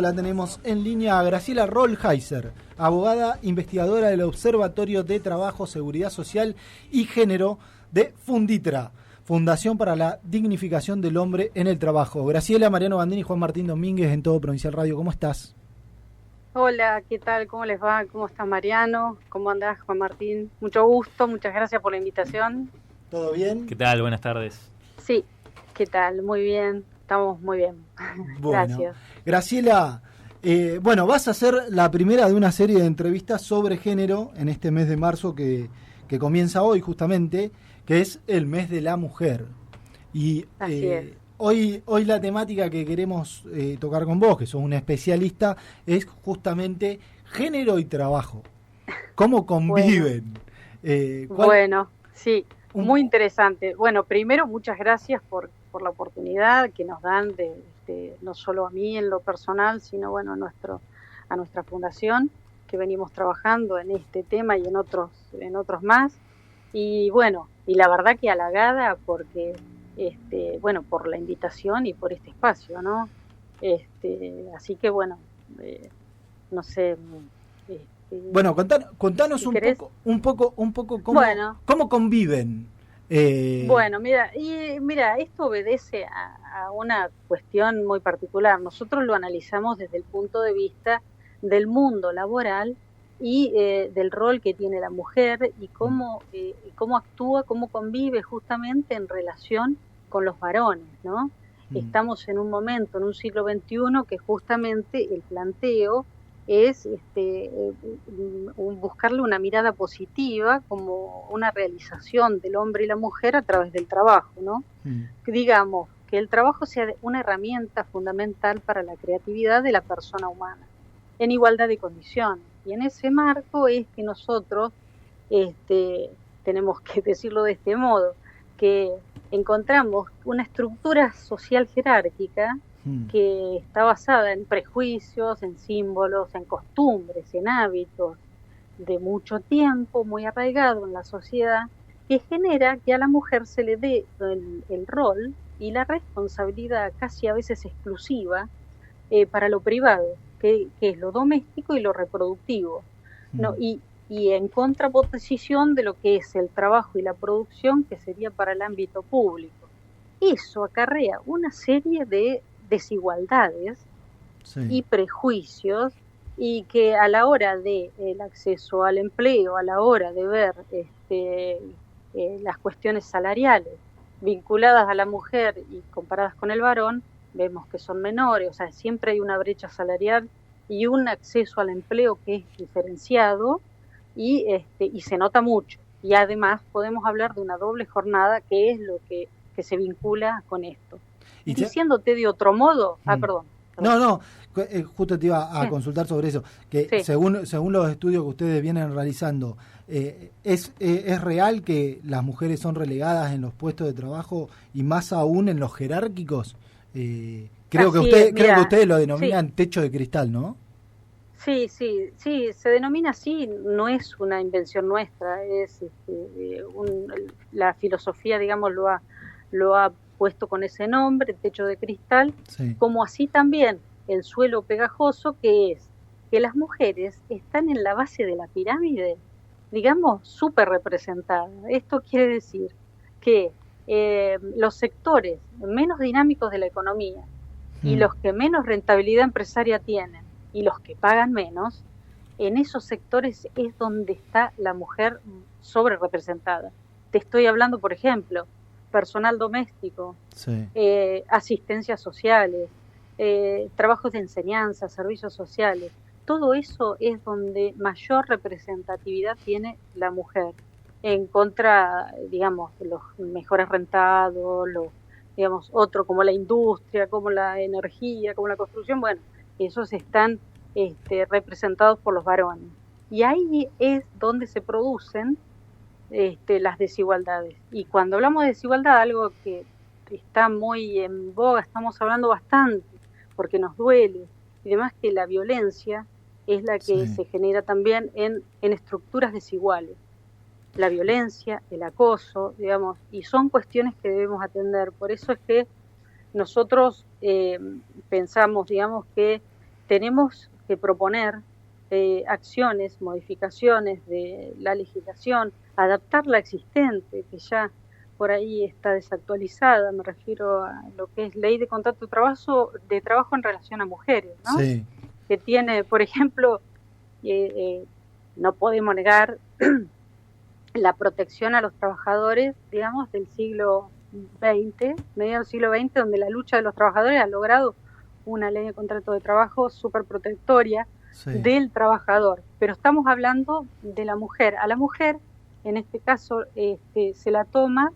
La tenemos en línea a Graciela Rollheiser, abogada investigadora del Observatorio de Trabajo, Seguridad Social y Género de Funditra, Fundación para la Dignificación del Hombre en el Trabajo. Graciela, Mariano Bandini y Juan Martín Domínguez en Todo Provincial Radio, ¿cómo estás? Hola, ¿qué tal? ¿Cómo les va? ¿Cómo estás, Mariano? ¿Cómo andás, Juan Martín? Mucho gusto, muchas gracias por la invitación. ¿Todo bien? ¿Qué tal? Buenas tardes. Sí, ¿qué tal? Muy bien, estamos muy bien. Bueno, Gracias. Graciela, vas a ser la primera de una serie de entrevistas sobre género en este mes de marzo que comienza hoy justamente, que es el mes de la mujer. Y hoy la temática que queremos tocar con vos, que sos una especialista, es justamente género y trabajo. ¿Cómo conviven? Bueno, sí, muy interesante. Bueno, primero muchas gracias por la oportunidad que nos dan de no solo a mí en lo personal, sino bueno, a nuestra fundación, que venimos trabajando en este tema y en otros más. Y bueno, y la verdad que halagada porque por la invitación y por este espacio, ¿no? Así que bueno, no sé. Bueno, contanos un poco cómo conviven. Bueno, mira, esto obedece a una cuestión muy particular. Nosotros lo analizamos desde el punto de vista del mundo laboral y del rol que tiene la mujer y cómo actúa, cómo convive justamente en relación con los varones, ¿no? Estamos en un momento, en un siglo XXI, que justamente el planteo es buscarle una mirada positiva como una realización del hombre y la mujer a través del trabajo, ¿no? Que digamos, que el trabajo sea una herramienta fundamental para la creatividad de la persona humana, en igualdad de condiciones. Y en ese marco es que nosotros tenemos que decirlo de este modo, que encontramos una estructura social jerárquica que está basada en prejuicios, en símbolos, en costumbres, en hábitos de mucho tiempo, muy arraigado en la sociedad, que genera que a la mujer se le dé el rol y la responsabilidad casi a veces exclusiva para lo privado, que es lo doméstico y lo reproductivo, ¿no? Y en contraposición de lo que es el trabajo y la producción, que sería para el ámbito público. Eso acarrea una serie de desigualdades y prejuicios, y que a la hora de el acceso al empleo, a la hora de ver las cuestiones salariales vinculadas a la mujer y comparadas con el varón, vemos que son menores. O sea, siempre hay una brecha salarial y un acceso al empleo que es diferenciado y se nota mucho. Y además podemos hablar de una doble jornada, que es lo que se vincula con esto. Y diciéndote de otro modo, perdón. No, justo te iba a consultar sobre eso, que según los estudios que ustedes vienen realizando, ¿es real que las mujeres son relegadas en los puestos de trabajo y más aún en los jerárquicos? Creo que ustedes lo denominan techo de cristal, ¿no? Sí, se denomina así, no es una invención nuestra, es la filosofía, digamos, lo ha puesto con ese nombre, techo de cristal, como así también el suelo pegajoso, que es que las mujeres están en la base de la pirámide, digamos, súper representadas. Esto quiere decir que los sectores menos dinámicos de la economía y los que menos rentabilidad empresaria tienen y los que pagan menos, en esos sectores es donde está la mujer sobre representada. Te estoy hablando, por ejemplo, personal doméstico, asistencias sociales, trabajos de enseñanza, servicios sociales. Todo eso es donde mayor representatividad tiene la mujer, en contra, digamos, los mejores rentados, otro como la industria, como la energía, como la construcción. Bueno, esos están representados por los varones. Y ahí es donde se producen las desigualdades. Y cuando hablamos de desigualdad, algo que está muy en boga, estamos hablando bastante, porque nos duele, y demás, que la violencia es la que se genera también en estructuras desiguales. La violencia, el acoso, digamos, y son cuestiones que debemos atender. Por eso es que nosotros pensamos, digamos, que tenemos que proponer acciones, modificaciones de la legislación, adaptar la existente, que ya por ahí está desactualizada, me refiero a lo que es ley de contrato de trabajo en relación a mujeres, ¿no? Sí. Que tiene, por ejemplo, no podemos negar la protección a los trabajadores, digamos, del siglo XX, mediados del siglo XX, donde la lucha de los trabajadores ha logrado una ley de contrato de trabajo súper protectoria del trabajador. Pero estamos hablando de la mujer. A la mujer, en este caso, se la toma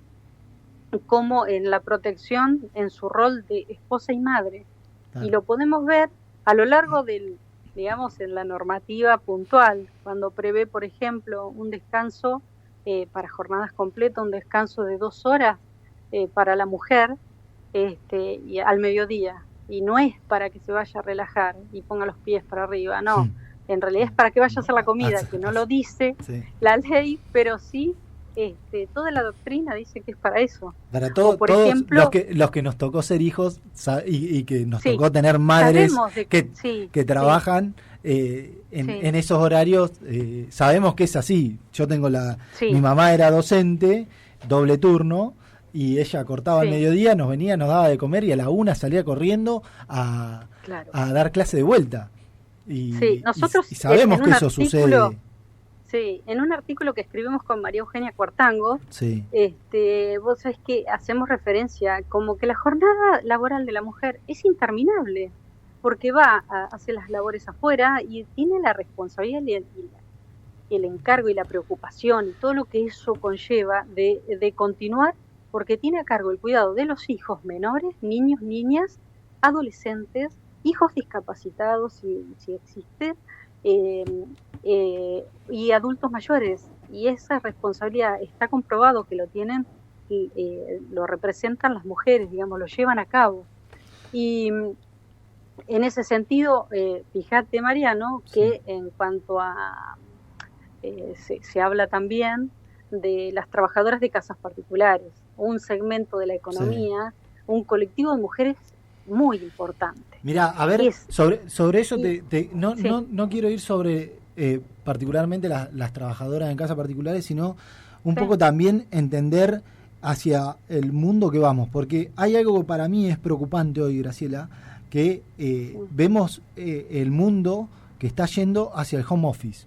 como en la protección en su rol de esposa y madre. Claro. Y lo podemos ver a lo largo del, digamos, en la normativa puntual, cuando prevé, por ejemplo, un descanso para jornadas completas, un descanso de 2 horas para la mujer y al mediodía. Y no es para que se vaya a relajar y ponga los pies para arriba, no. En realidad es para que vaya a hacer la comida, que no lo dice la ley, pero sí toda la doctrina dice que es para eso. Para todos los que nos tocó ser hijos y que nos tocó tener madres que trabajan en esos horarios, sabemos que es así. Yo tengo mi mamá era docente, doble turno, y ella cortaba al mediodía, nos venía, nos daba de comer y a la 1 salía corriendo a dar clase de vuelta. Nosotros y sabemos que eso sucede. Sí, en un artículo que escribimos con María Eugenia Cuartango, vos sabés que hacemos referencia como que la jornada laboral de la mujer es interminable, porque va a hacer las labores afuera y tiene la responsabilidad y el encargo y la preocupación y todo lo que eso conlleva de continuar, porque tiene a cargo el cuidado de los hijos menores, niños, niñas, adolescentes, hijos discapacitados, si existe, y adultos mayores. Y esa responsabilidad está comprobado que lo tienen, lo representan las mujeres, digamos, lo llevan a cabo. Y en ese sentido, fíjate, Mariano, que en cuanto a... se habla también de las trabajadoras de casas particulares, un segmento de la economía, un colectivo de mujeres muy importante. Mira, a ver, sobre eso no quiero ir sobre particularmente las trabajadoras en casas particulares, sino un poco también entender hacia el mundo que vamos, porque hay algo que para mí es preocupante hoy, Graciela, que vemos el mundo que está yendo hacia el home office.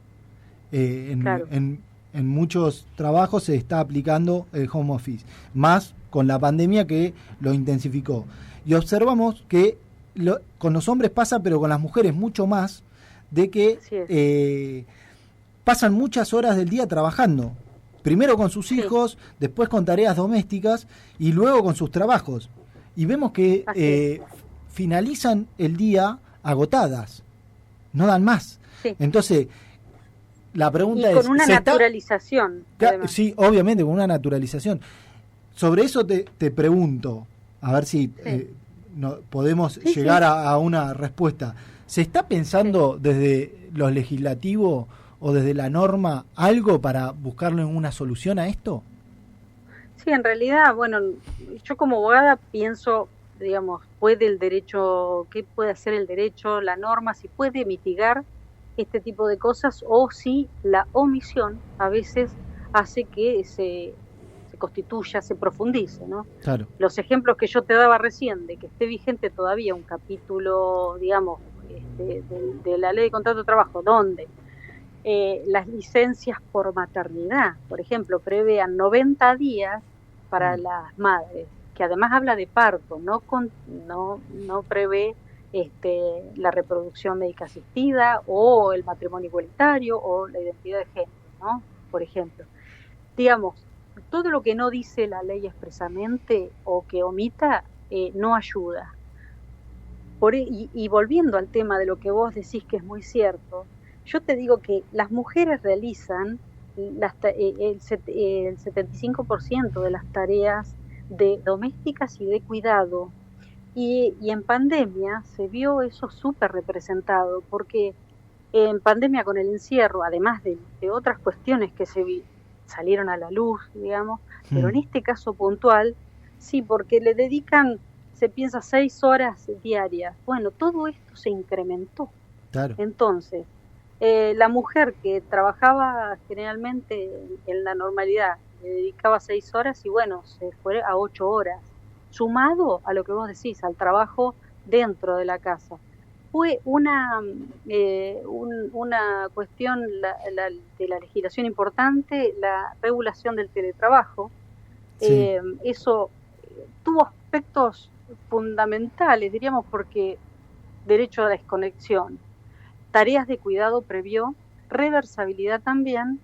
En muchos trabajos se está aplicando el home office, más con la pandemia que lo intensificó. Y observamos que con los hombres pasa, pero con las mujeres mucho más, de que pasan muchas horas del día trabajando. Primero con sus hijos, después con tareas domésticas y luego con sus trabajos. Y vemos que finalizan el día agotadas, no dan más. Entonces, la pregunta es... con una naturalización. Sí, obviamente, con una naturalización. Sobre eso te pregunto, a ver si podemos llegar a una respuesta. ¿Se está pensando desde lo legislativo o desde la norma algo para buscarle una solución a esto? Sí, en realidad, bueno, yo como abogada pienso, digamos, ¿puede el derecho, qué puede hacer el derecho, la norma, si puede mitigar este tipo de cosas o si la omisión a veces hace que se constituya, se profundice, ¿no? Claro. Los ejemplos que yo te daba recién de que esté vigente todavía un capítulo, digamos, de la ley de contrato de trabajo, donde las licencias por maternidad, por ejemplo, prevean 90 días para las madres, que además habla de parto, no prevé la reproducción médica asistida o el matrimonio igualitario o la identidad de género, ¿no? Por ejemplo. Digamos, todo lo que no dice la ley expresamente o que omita no ayuda. Y volviendo al tema de lo que vos decís que es muy cierto, yo te digo que las mujeres realizan el 75% de las tareas domésticas y de cuidado. Y en pandemia se vio eso súper representado, porque en pandemia con el encierro, además de otras cuestiones que salieron a la luz, digamos, pero en este caso puntual, sí, porque le dedican se piensa 6 horas diarias. Bueno, todo esto se incrementó. Claro. Entonces, la mujer que trabajaba generalmente en la normalidad, le dedicaba 6 horas y bueno, se fue a 8 horas, sumado a lo que vos decís, al trabajo dentro de la casa. Fue una cuestión de la legislación importante, la regulación del teletrabajo. Sí. Eso tuvo aspectos fundamentales, diríamos, porque derecho a desconexión, tareas de cuidado previo, reversibilidad también,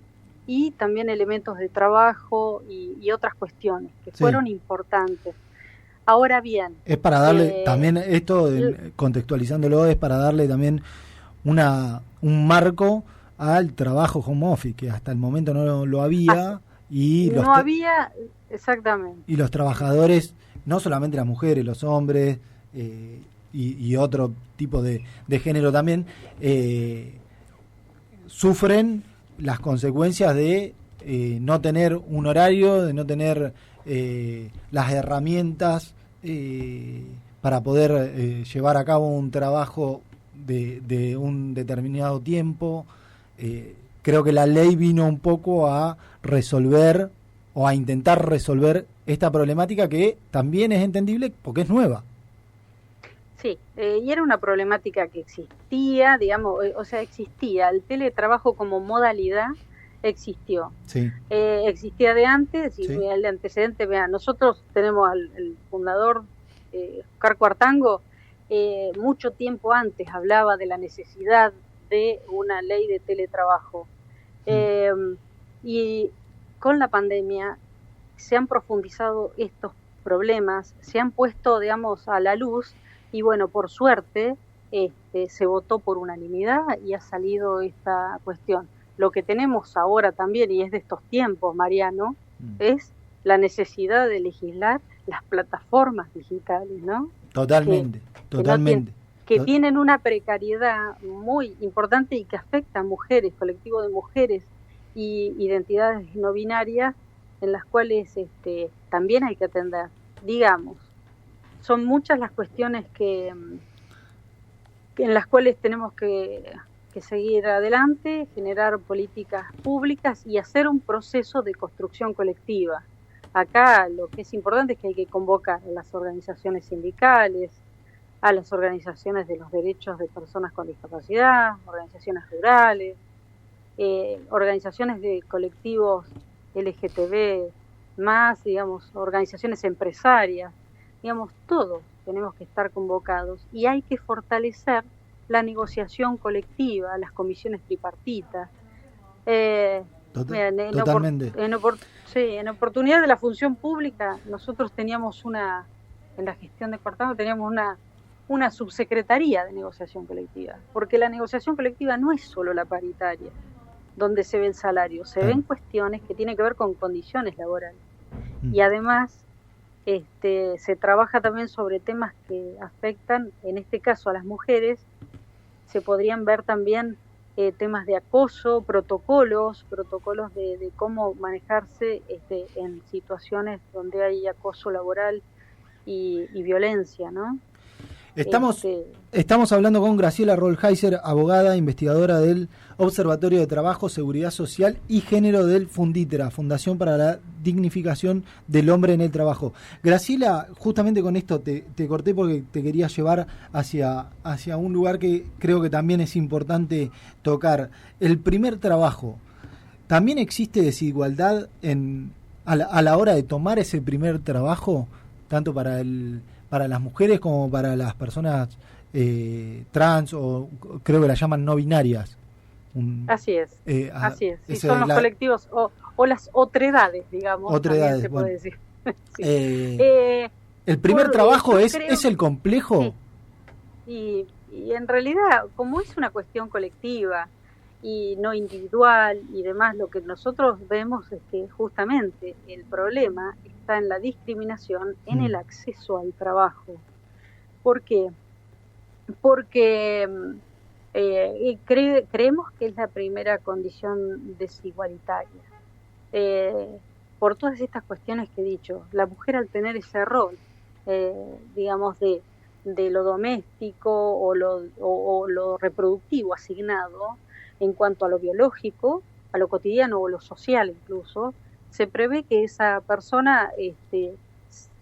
y también elementos de trabajo y otras cuestiones que fueron importantes. Ahora bien, es para darle también esto, contextualizándolo, es para darle también un marco al trabajo home office, que hasta el momento no lo había. No había, exactamente. Y los trabajadores, no solamente las mujeres, los hombres y otro tipo de género también, sufren las consecuencias de no tener un horario, de no tener las herramientas para poder llevar a cabo un trabajo de un determinado tiempo. Creo que la ley vino un poco a resolver o a intentar resolver esta problemática, que también es entendible porque es nueva. Sí, y era una problemática que existía, digamos, existía. El teletrabajo como modalidad existió. Sí. Existía de antes, y sí. El antecedente, vean, nosotros tenemos el fundador, Oscar Cuartango, mucho tiempo antes hablaba de la necesidad de una ley de teletrabajo. Y con la pandemia se han profundizado estos problemas, se han puesto, digamos, a la luz, y bueno, por suerte se votó por unanimidad y ha salido esta cuestión. Lo que tenemos ahora también, y es de estos tiempos, Mariano, es la necesidad de legislar las plataformas digitales, ¿no? Totalmente. Que tienen una precariedad muy importante y que afecta a mujeres, colectivos de mujeres y identidades no binarias, en las cuales también hay que atender. Digamos, son muchas las cuestiones en las cuales tenemos que seguir adelante, generar políticas públicas y hacer un proceso de construcción colectiva. Acá lo que es importante es que hay que convocar a las organizaciones sindicales, a las organizaciones de los derechos de personas con discapacidad, organizaciones rurales, organizaciones de colectivos LGTB+, digamos, organizaciones empresarias, digamos, todos tenemos que estar convocados, y hay que fortalecer la negociación colectiva, las comisiones tripartitas. Totalmente. En oportunidad de la función pública, nosotros teníamos en la gestión de Cuartango teníamos una subsecretaría de negociación colectiva, porque la negociación colectiva no es solo la paritaria, donde se ve el salario, se ven cuestiones que tienen que ver con condiciones laborales. Y además se trabaja también sobre temas que afectan, en este caso, a las mujeres. Se podrían ver también temas de acoso, protocolos de cómo manejarse en situaciones donde hay acoso laboral y violencia, ¿no? Estamos hablando con Graciela Rolheiser, abogada, investigadora del Observatorio de Trabajo, Seguridad Social y Género del Funditra, Fundación para la Dignificación del Hombre en el Trabajo. Graciela, justamente con esto te corté porque te quería llevar hacia un lugar que creo que también es importante tocar. El primer trabajo. ¿También existe desigualdad a la hora de tomar ese primer trabajo, tanto para las mujeres como para las personas trans, o creo que las llaman no binarias? Así es. Y son los colectivos o las otredades, digamos. Otredades, se puede decir. Sí. El primer trabajo es el complejo. Sí. Y en realidad, como es una cuestión colectiva y no individual y demás, lo que nosotros vemos es que justamente el problema está en la discriminación en el acceso al trabajo. ¿Por qué? Porque creemos que es la primera condición desigualitaria. Por todas estas cuestiones que he dicho, la mujer, al tener ese rol digamos, de lo doméstico o lo reproductivo asignado en cuanto a lo biológico, a lo cotidiano o lo social incluso, se prevé que esa persona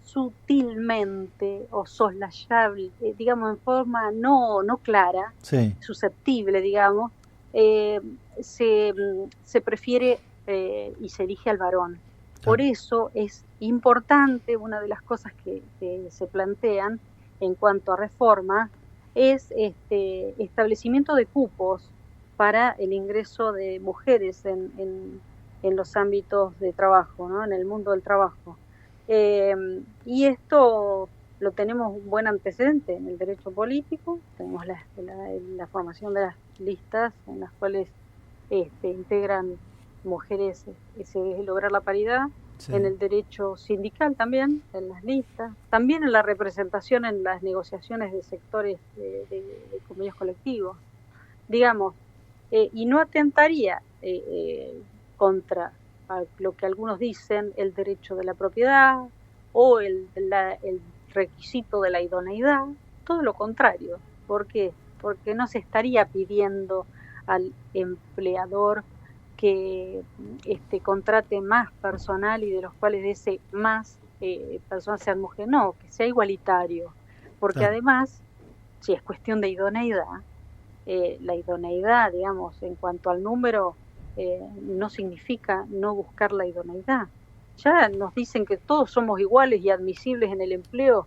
sutilmente o soslayable, digamos en forma no clara, sí, susceptible, digamos, se prefiere y se elige al varón. Por claro, eso es importante, una de las cosas que se plantean en cuanto a reforma es establecimiento de cupos para el ingreso de mujeres en los ámbitos de trabajo, ¿no? En el mundo del trabajo. Y esto lo tenemos un buen antecedente en el derecho político, tenemos la formación de las listas en las cuales integran mujeres, se debe lograr la paridad, sí, en el derecho sindical también, en las listas, también en la representación en las negociaciones de sectores de convenios colectivos, digamos, y no atentaría contra lo que algunos dicen el derecho de la propiedad o el requisito de la idoneidad, todo lo contrario. ¿Por qué? Porque no se estaría pidiendo al empleador que contrate más personal y de los cuales ese más personas sean mujeres, no, que sea igualitario, porque claro, además, si es cuestión de idoneidad, la idoneidad, digamos, en cuanto al número, no significa no buscar la idoneidad. Ya nos dicen que todos somos iguales y admisibles en el empleo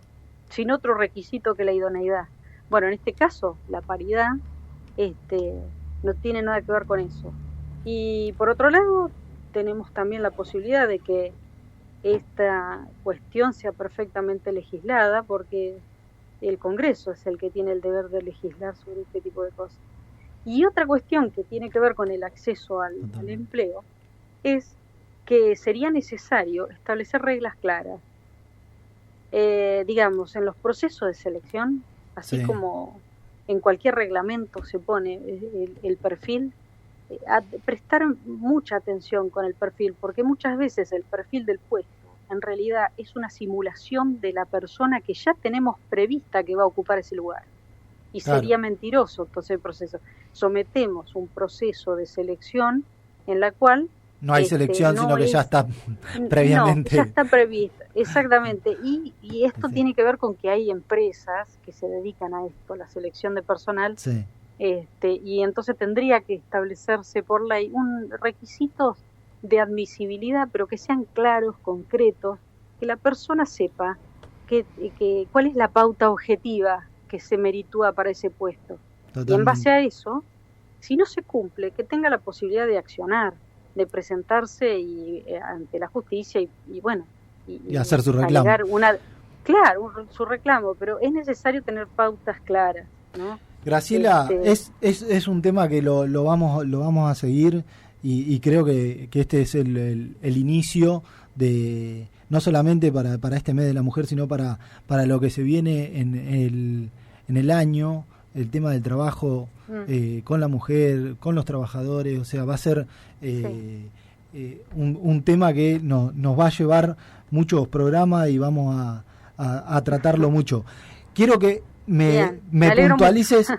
sin otro requisito que la idoneidad. Bueno, en este caso, la paridad no tiene nada que ver con eso. Y por otro lado, tenemos también la posibilidad de que esta cuestión sea perfectamente legislada, porque el Congreso es el que tiene el deber de legislar sobre este tipo de cosas. Y otra cuestión que tiene que ver con el acceso al empleo es que sería necesario establecer reglas claras, digamos, en los procesos de selección, así sí, como en cualquier reglamento se pone el perfil, prestar mucha atención con el perfil, porque muchas veces el perfil del puesto en realidad es una simulación de la persona que ya tenemos prevista que va a ocupar ese lugar. Y claro. sería mentiroso entonces el proceso. Sometemos un proceso de selección en la cual No hay selección, no sino que ya es, está no, ya previamente. está prevista, exactamente. Y esto Sí, tiene que ver con que hay empresas que se dedican a esto, la selección de personal, sí, y entonces tendría que establecerse por ley un requisitos de admisibilidad, pero que sean claros, concretos, que la persona sepa cuál es la pauta objetiva que se meritúa para ese puesto. Y en base totalmente. a eso, si no se cumple, que tenga la posibilidad de accionar, de presentarse ante la justicia y bueno, Y hacer su reclamo. alegar su reclamo, pero es necesario tener pautas claras, ¿no? Graciela, Este, es un tema que lo vamos a seguir y creo que este es el inicio de no solamente para este mes de la mujer, sino para lo que se viene en el año, el tema del trabajo con la mujer, con los trabajadores, o sea, va a ser sí. un tema que nos va a llevar muchos programas y vamos a tratarlo mucho. Quiero que Bien, me me alegro mucho. puntualices,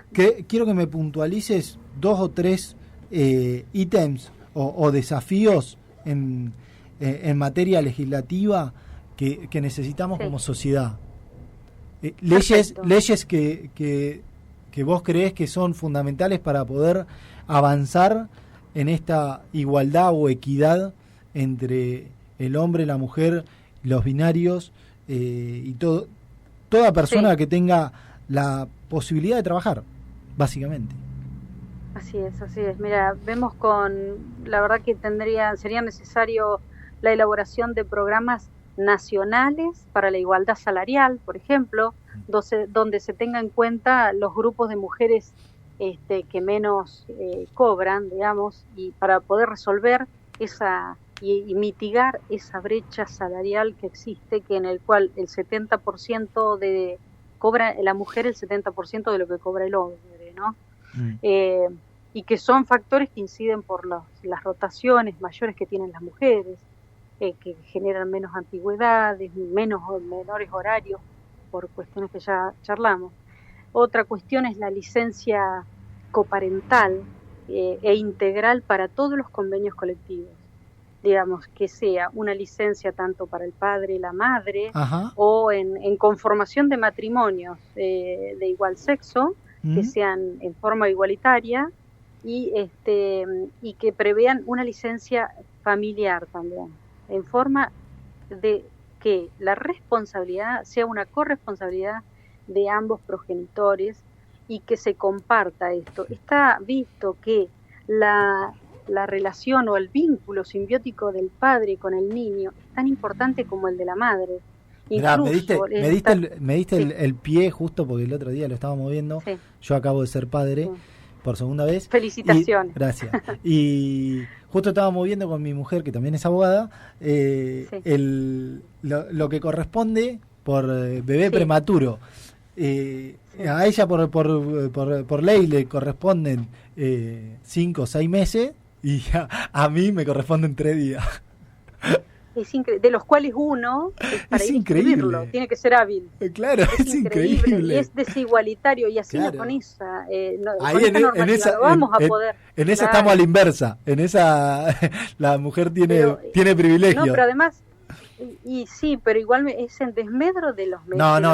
quiero que me puntualices 2 o 3 ítems o desafíos en materia legislativa que necesitamos Sí, como sociedad. perfecto. Leyes que vos creés que son fundamentales para poder avanzar en esta igualdad o equidad entre el hombre, la mujer, los binarios y toda persona Sí, que tenga la posibilidad de trabajar, básicamente. así es, así es. Mira, vemos la verdad que sería necesario la elaboración de programas nacionales para la igualdad salarial, por ejemplo, donde se tenga en cuenta los grupos de mujeres que menos cobran, digamos, y para poder resolver y mitigar esa brecha salarial que existe, que en el cual el 70% cobra la mujer el 70% de lo que cobra el hombre, ¿no? Mm. Eh, y que son factores que inciden por las rotaciones mayores que tienen las mujeres, que generan menos antigüedades, menores horarios. por cuestiones que ya charlamos. Otra cuestión es la licencia coparental e integral para todos los convenios colectivos. Digamos, que sea una licencia tanto para el padre y la madre, Ajá. o en conformación de matrimonios de igual sexo, que sean en forma igualitaria, y que prevean una licencia familiar también, en forma de que la responsabilidad sea una corresponsabilidad de ambos progenitores y que se comparta esto. Está visto que la relación o el vínculo simbiótico del padre con el niño es tan importante como el de la madre. Mirá, me diste el pie justo porque el otro día lo estábamos viendo. Sí. Yo acabo de ser padre por segunda vez. Felicitaciones. Gracias. Y justo estábamos viendo con mi mujer, que también es abogada, lo que corresponde por bebé prematuro. A ella por ley le corresponden 5 o 6 meses y a mí me corresponden 3 días. Es de los cuales uno para es increíble, tiene que ser hábil. Claro, es increíble. Y es desigualitario y así con esa ahí en esa vamos a poder. En esa estamos a la inversa. En esa la mujer tiene privilegio. No, pero además y sí, pero igual es en desmedro de los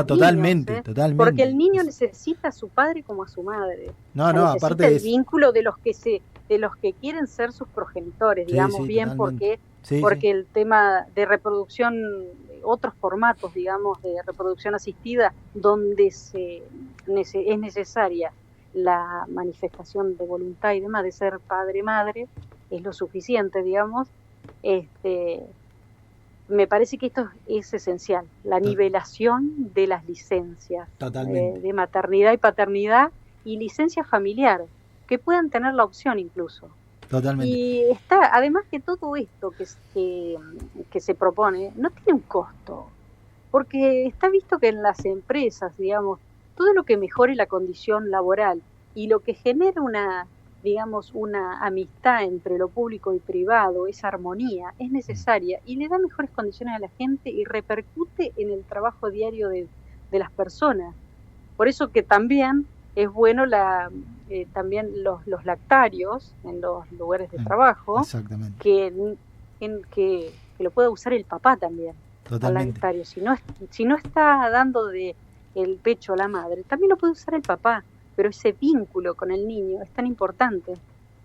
totalmente, niños, totalmente. Porque el niño necesita a su padre como a su madre. Aparte el vínculo de los que quieren ser sus progenitores, digamos, bien totalmente. Porque el tema de reproducción, otros formatos, digamos, de reproducción asistida, donde es necesaria la manifestación de voluntad y demás, de ser padre-madre, es lo suficiente, digamos. Me parece que esto es esencial, la nivelación de las licencias de maternidad y paternidad y licencia familiar, que puedan tener la opción incluso. Totalmente. Y está, además que todo esto que se propone no tiene un costo, porque está visto que en las empresas, digamos, todo lo que mejore la condición laboral y lo que genere una amistad entre lo público y privado, esa armonía, es necesaria y le da mejores condiciones a la gente y repercute en el trabajo diario de las personas. Por eso que también es bueno también los lactarios en los lugares de trabajo, que lo pueda usar el papá también. Al lactario. Si no está dando de el pecho a la madre, también lo puede usar el papá, pero ese vínculo con el niño es tan importante,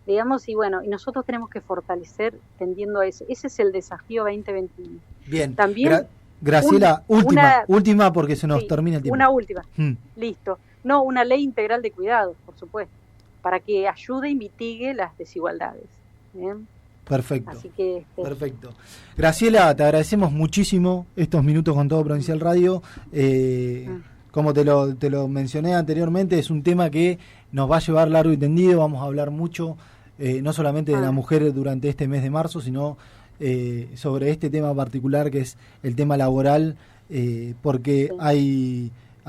digamos, y nosotros tenemos que fortalecer tendiendo a eso. Ese es el desafío 2021. Bien, también Graciela, última porque se nos termina el tiempo. Una última, listo. No, una ley integral de cuidados, por supuesto, para que ayude y mitigue las desigualdades. ¿Bien? Perfecto. Así que, perfecto. Graciela, te agradecemos muchísimo estos minutos con Todo Provincial Radio. Como te lo mencioné anteriormente, es un tema que nos va a llevar largo y tendido. Vamos a hablar mucho, no solamente de la mujer durante este mes de marzo, sino sobre este tema particular que es el tema laboral, porque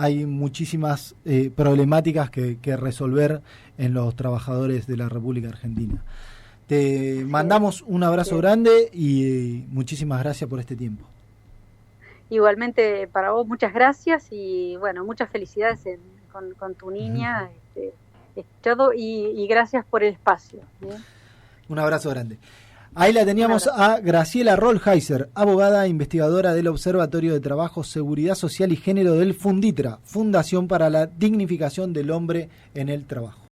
hay muchísimas problemáticas que resolver en los trabajadores de la República Argentina. Te mandamos un abrazo grande y muchísimas gracias por este tiempo. Igualmente para vos, muchas gracias y muchas felicidades con tu niña, y gracias por el espacio. ¿Bien? Un abrazo grande. Ahí la teníamos a Graciela Rolheiser, abogada e investigadora del Observatorio de Trabajo, Seguridad Social y Género del Funditra, Fundación para la Dignificación del Hombre en el Trabajo.